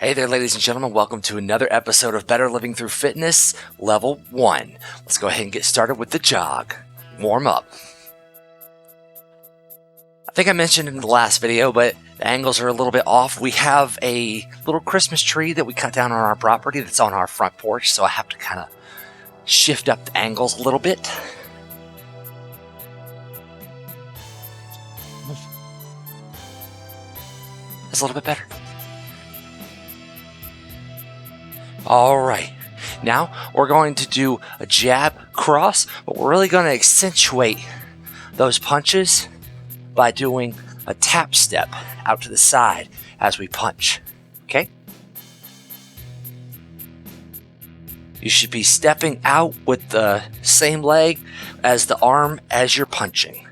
Hey there, ladies and gentlemen. Welcome to another episode of Better Living Through Fitness, Level 1. Let's go ahead and get started with the jog. Warm up. I think I mentioned in the last video, but the angles are a little bit off. We have a little Christmas tree that we cut down on our property that's on our front porch, so I have to kind of shift up the angles a little bit. That's a little bit better. Alright, now we're going to do a jab cross, but we're really going to accentuate those punches by doing a tap step out to the side as we punch, okay? You should be stepping out with the same leg as the arm as you're punching.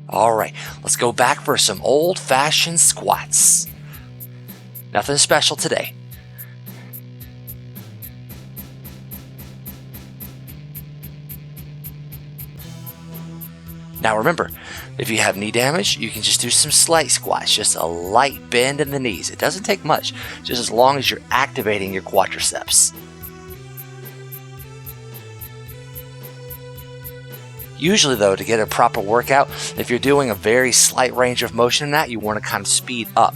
Alright, let's go back for some old-fashioned squats. Nothing special today. Now remember, if you have knee damage, you can just do some slight squats, just a light bend in the knees. It doesn't take much, just as long as you're activating your quadriceps. Usually though, to get a proper workout, if you're doing a very slight range of motion in that, you want to kind of speed up.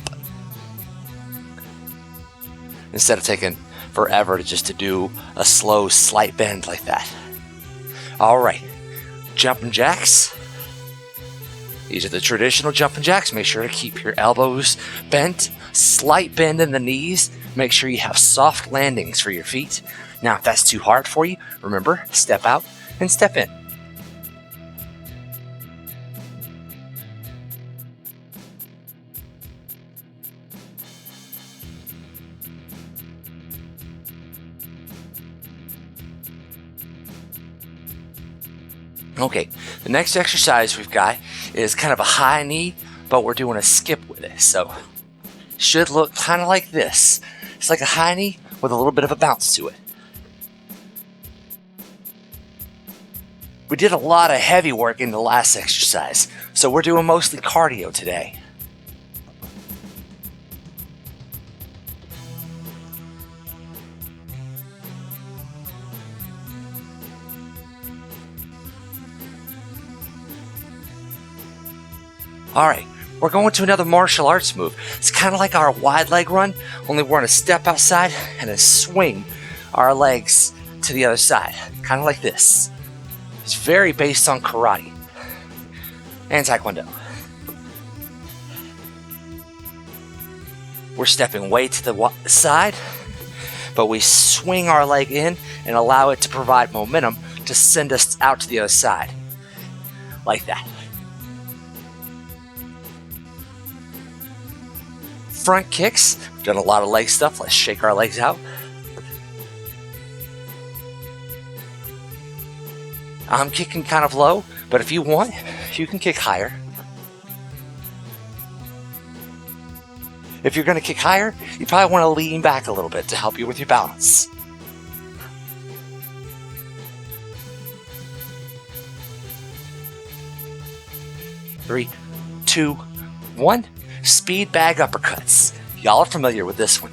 Instead of taking forever to do a slow, slight bend like that. Alright, jumping jacks. These are the traditional jumping jacks. Make sure to keep your elbows bent, slight bend in the knees. Make sure you have soft landings for your feet. Now if that's too hard for you, remember, step out and step in. Okay, the next exercise we've got is kind of a high knee, but we're doing a skip with it. So, should look kind of like this. It's like a high knee with a little bit of a bounce to it. We did a lot of heavy work in the last exercise, so we're doing mostly cardio today. Alright, we're going to another martial arts move. It's kind of like our wide leg run, only we're going to step outside and then swing our legs to the other side. Kind of like this. It's very based on karate and taekwondo. We're stepping way to the side, but we swing our leg in and allow it to provide momentum to send us out to the other side. Like that. Front kicks. We've done a lot of leg stuff. Let's shake our legs out. I'm kicking kind of low, but if you want, you can kick higher. If you're going to kick higher, you probably want to lean back a little bit to help you with your balance. Three, two, one. Speed bag uppercuts. Y'all are familiar with this one.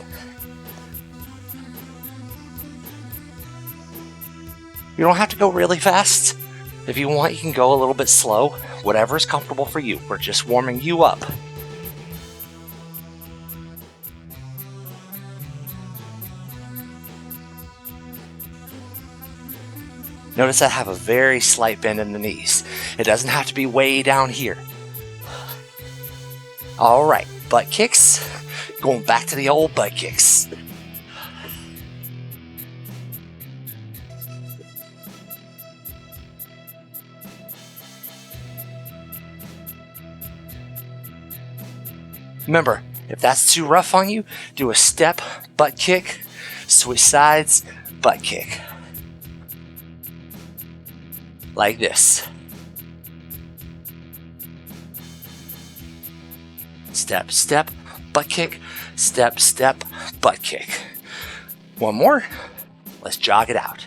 You don't have to go really fast. If you want, you can go a little bit slow. Whatever is comfortable for you. We're just warming you up. Notice I have a very slight bend in the knees. It doesn't have to be way down here. Alright, butt kicks. Going back to the old butt kicks. Remember, if that's too rough on you, do a step, butt kick, switch sides, butt kick. Like this. Step, step, butt kick, step, step, butt kick. One more. Let's jog it out.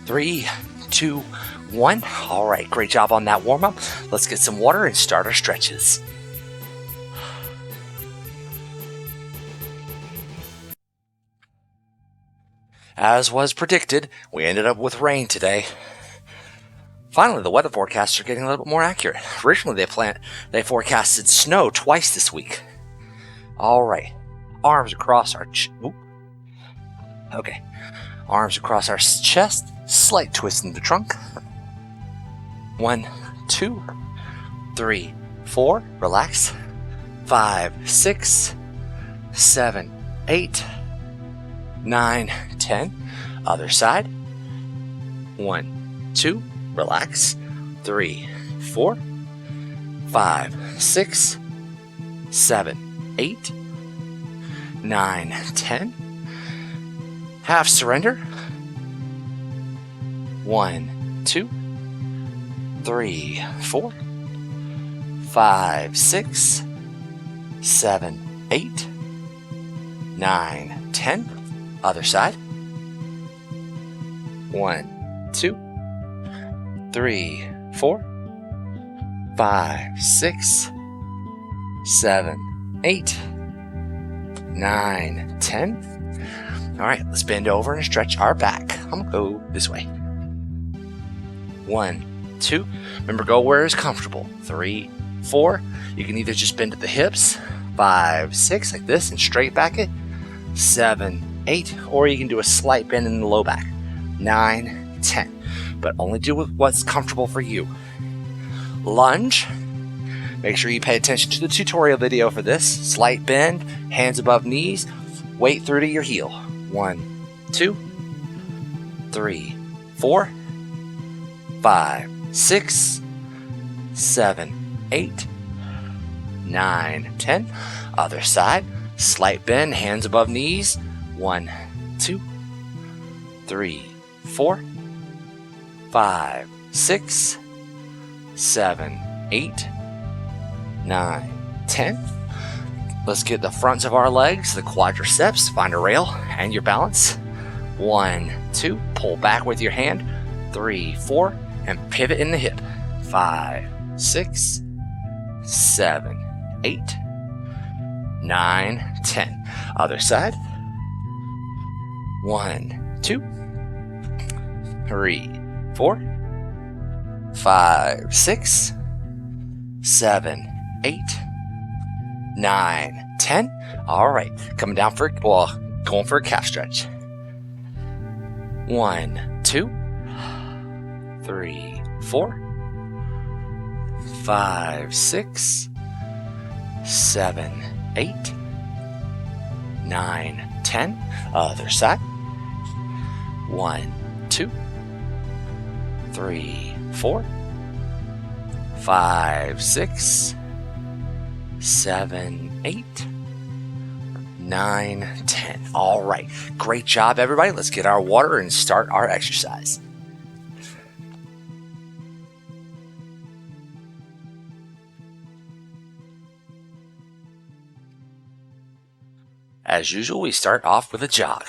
Three, two, one. All right, great job on that warm up. Let's get some water and start our stretches. As was predicted, we ended up with rain today. Finally, the weather forecasts are getting a little bit more accurate. Originally, they forecasted snow twice this week. All right, arms across our arms across our chest, slight twist in the trunk. 1, 2, 3, 4, relax. 5, 6, 7, 8, 9, 10. Other side. 1, 2, relax. 3, 4, 5, 6, 7, 8, 9, 10. Half surrender. 1, 2, 3, 4, 5, 6, 7, 8, 9, 10. Other side. 1, 2, 3, 4, 5, 6, 7, 8, 9, 10. All right, let's bend over and stretch our back. I'm gonna go this way. 1, 2. Remember, go where is comfortable. 3, 4. You can either just bend at the hips. 5, 6, like this, and straight back it. 7, 8. Or you can do a slight bend in the low back. 9, 10. But only do what's comfortable for you. Lunge. Make sure you pay attention to the tutorial video for this. Slight bend, hands above knees. Weight through to your heel. 1, 2, 3, 4, 5, 6, 7, 8, 9, 10. Other side. Slight bend, hands above knees. 1, 2, 3, 4, 5, 6, 7, 8, 9, 10. Let's get the fronts of our legs, the quadriceps, find a rail, and your balance. 1, 2, pull back with your hand. 3, 4, and pivot in the hip. 5, 6, 7, 8, 9, 10. Other side. 1, 2, 3, 4, 5, 6, 7, 8, 9, 10. All right, coming down going for a calf stretch. 1, 2, 3, 4, 5, 6, 7, 8, 9, 10. Other side. 1, 2, 3, 4, 5, 6, 7, 8, 9, 10. All right. Great job, everybody. Let's get our water and start our exercise. As usual, we start off with a jog.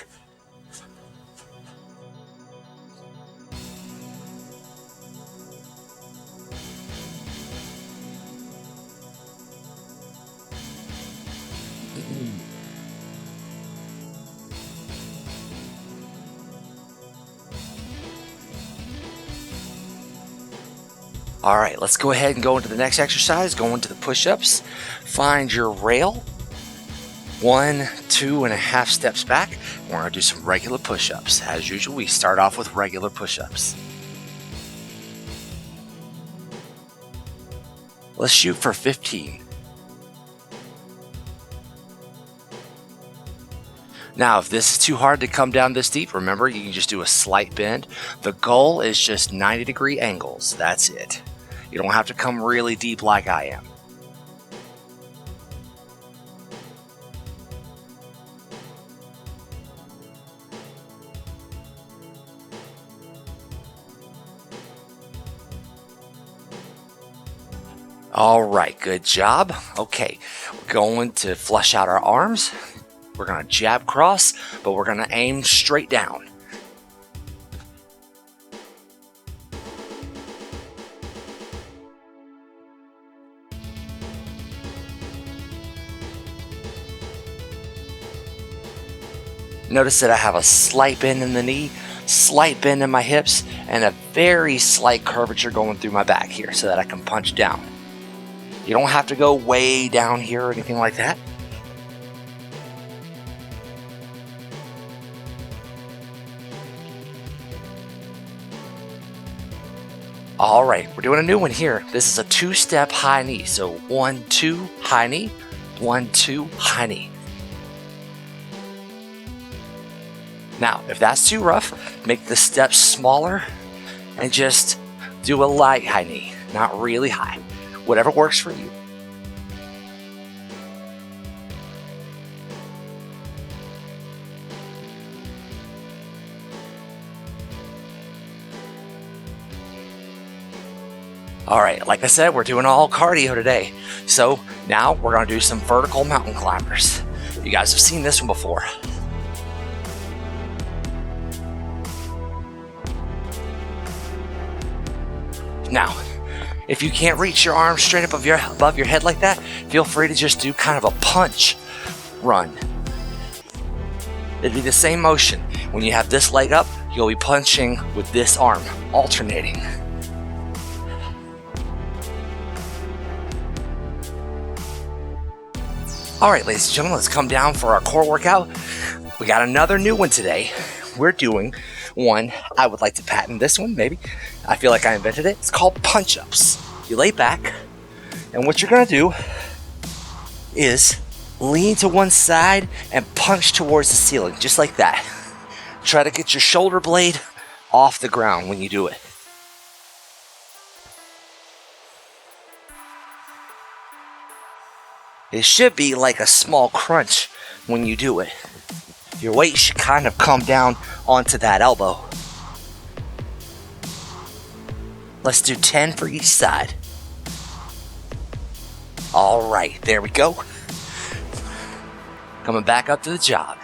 All right, let's go ahead and go into the next exercise. Go into the push-ups. Find your rail. 1, 2.5 steps back. We're going to do some regular push-ups. As usual, we start off with regular push-ups. Let's shoot for 15. Now, if this is too hard to come down this deep, remember, you can just do a slight bend. The goal is just 90-degree angles. That's it. You don't have to come really deep like I am. All right, good job. Okay, we're going to flush out our arms. We're going to jab cross, but we're going to aim straight down. Notice that I have a slight bend in the knee, slight bend in my hips, and a very slight curvature going through my back here so that I can punch down. You don't have to go way down here or anything like that. All right, we're doing a new one here. This is a 2-step high knee. So 1, 2, high knee, 1, 2, high knee. Now, if that's too rough, make the steps smaller and just do a light high knee, not really high. Whatever works for you. All right, like I said, we're doing all cardio today. So now we're gonna do some vertical mountain climbers. You guys have seen this one before. Now, if you can't reach your arms straight above your head like that, feel free to just do kind of a punch run. It'd be the same motion. When you have this leg up, you'll be punching with this arm, alternating. All right, ladies and gentlemen, let's come down for our core workout. We got another new one today. We're doing one, I would like to patent this one, maybe. I feel like I invented it. It's called punch-ups. You lay back, and what you're gonna do is lean to one side and punch towards the ceiling, just like that. Try to get your shoulder blade off the ground when you do it. It should be like a small crunch when you do it. Your weight should kind of come down onto that elbow. Let's do 10 for each side. All right, there we go. Coming back up to the jog.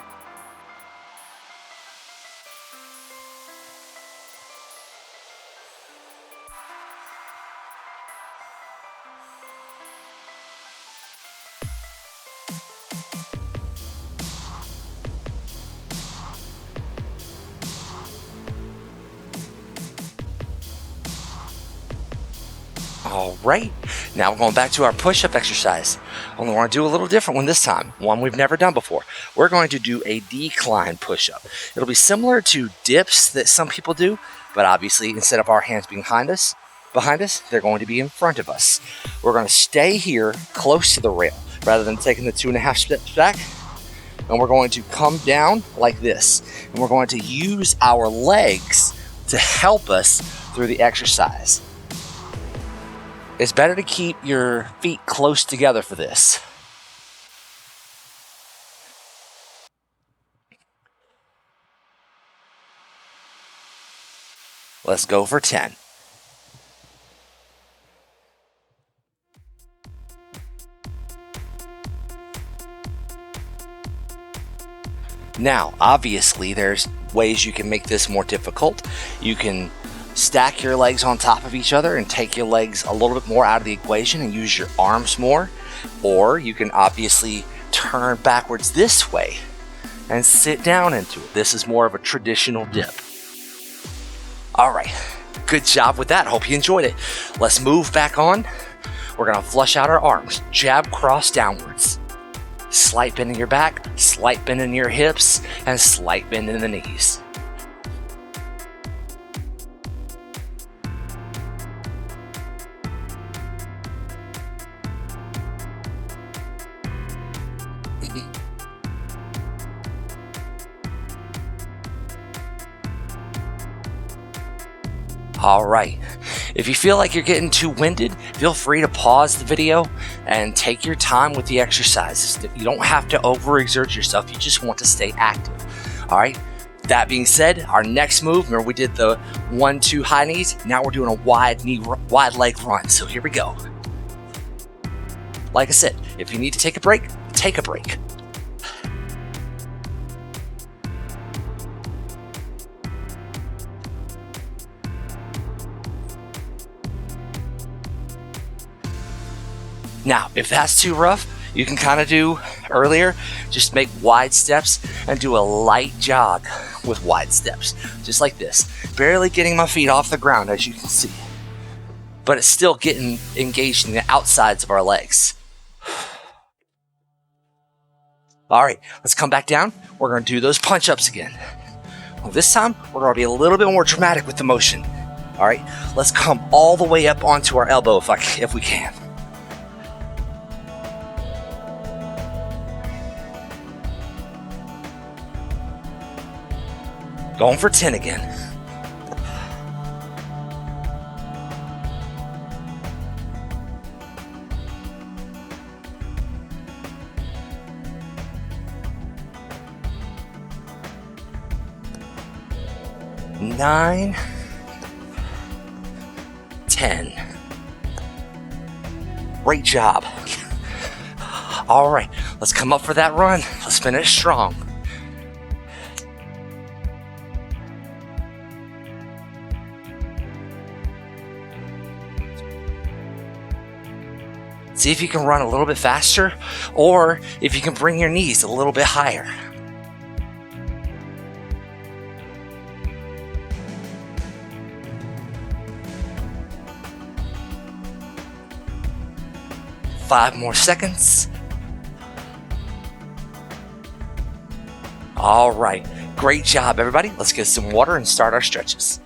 All right, now we're going back to our push-up exercise. Only want to do a little different one this time, one we've never done before. We're going to do a decline push-up. It'll be similar to dips that some people do, but obviously instead of our hands being behind us, they're going to be in front of us. We're going to stay here close to the rail rather than taking the 2.5 steps back. And we're going to come down like this. And we're going to use our legs to help us through the exercise. It's better to keep your feet close together for this. Let's go for 10. Now, obviously, there's ways you can make this more difficult. You can stack your legs on top of each other and take your legs a little bit more out of the equation and use your arms more. Or you can obviously turn backwards this way and sit down into it. This is more of a traditional dip. All right, good job with that. Hope you enjoyed it. Let's move back on. We're gonna flush out our arms. Jab, cross, downwards. Slight bend in your back, slight bend in your hips, and slight bend in the knees. All right, if you feel like you're getting too winded, feel free to pause the video and take your time with the exercises. You don't have to overexert yourself, you just want to stay active. All right, that being said, our next move, remember we did the 1-2 high knees, now we're doing a wide leg run, so here we go. Like I said, if you need to take a break, take a break. Now, if that's too rough, you can kind of do earlier, just make wide steps and do a light jog with wide steps, just like this. Barely getting my feet off the ground, as you can see, but it's still getting engaged in the outsides of our legs. All right, let's come back down. We're gonna do those punch-ups again. Well, this time, we're gonna be a little bit more dramatic with the motion. All right, let's come all the way up onto our elbow if we can. Going for 10 again. Nine, 10. Great job. All right, let's come up for that run. Let's finish strong. See if you can run a little bit faster, or if you can bring your knees a little bit higher. Five more seconds. All right, great job, everybody. Let's get some water and start our stretches.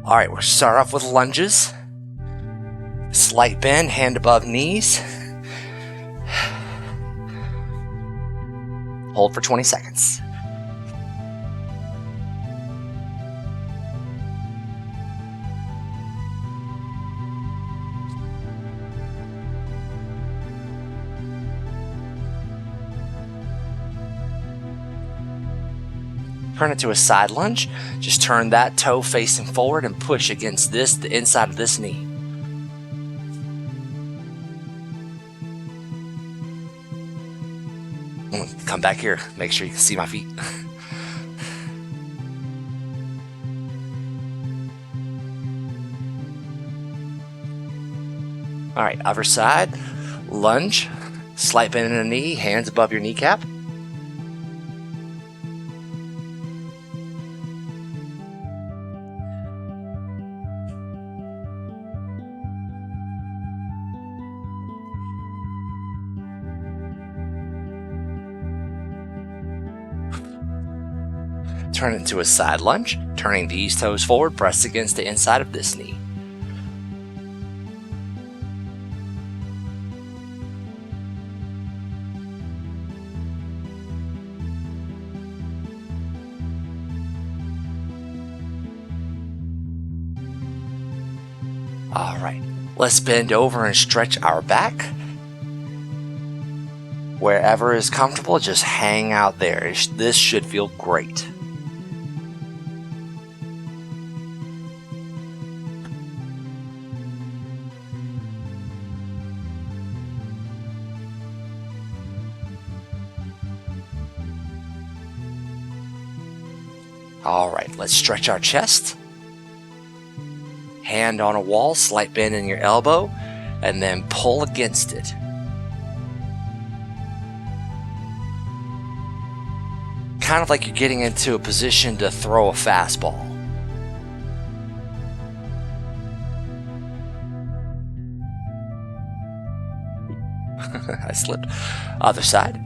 All right, we'll start off with lunges. Slight bend, hand above knees. Hold for 20 seconds. Turn it to a side lunge. Just turn that toe facing forward and push against the inside of this knee. Come back here. Make sure you can see my feet. All right, other side. Lunge. Slight bend in the knee. Hands above your kneecap. Turn it into a side lunge, turning these toes forward, press against the inside of this knee. All right, let's bend over and stretch our back. Wherever is comfortable, just hang out there. This should feel great. All right, let's stretch our chest. Hand on a wall, slight bend in your elbow, and then pull against it. Kind of like you're getting into a position to throw a fastball. I slipped. Other side.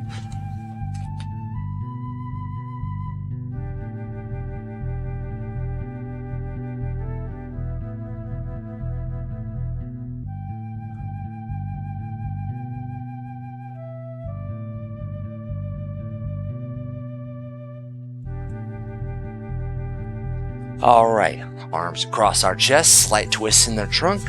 All right, arms across our chest, slight twist in the trunk.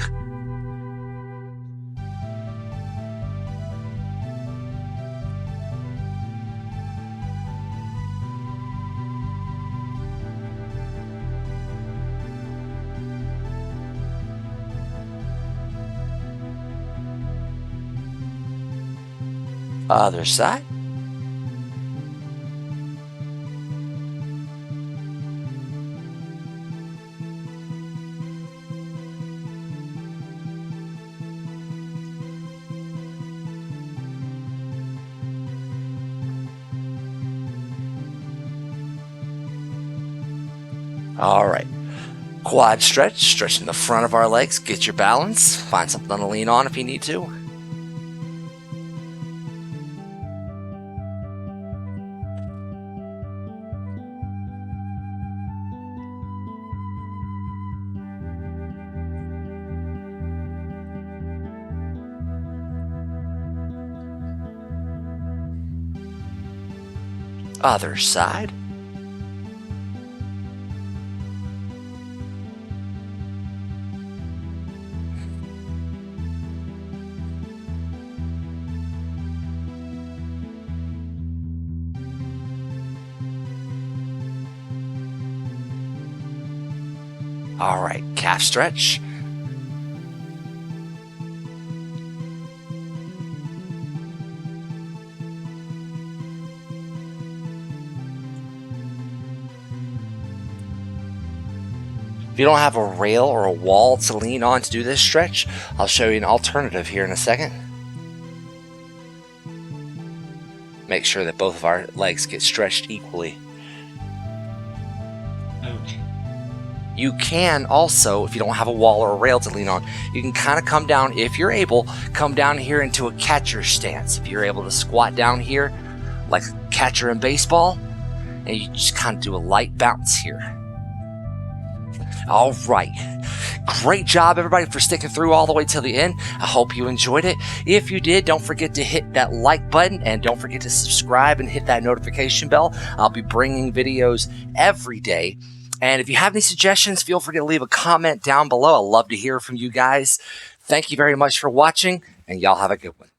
Other side. All right. Quad stretch, stretching the front of our legs, get your balance, find something to lean on if you need to. Other side. All right, calf stretch. If you don't have a rail or a wall to lean on to do this stretch, I'll show you an alternative here in a second. Make sure that both of our legs get stretched equally. You can also, if you don't have a wall or a rail to lean on, you can kind of come down, if you're able, come down here into a catcher stance. If you're able to squat down here like a catcher in baseball, and you just kind of do a light bounce here. All right. Great job, everybody, for sticking through all the way till the end. I hope you enjoyed it. If you did, don't forget to hit that like button and don't forget to subscribe and hit that notification bell. I'll be bringing videos every day. And if you have any suggestions, feel free to leave a comment down below. I'd love to hear from you guys. Thank you very much for watching, and y'all have a good one.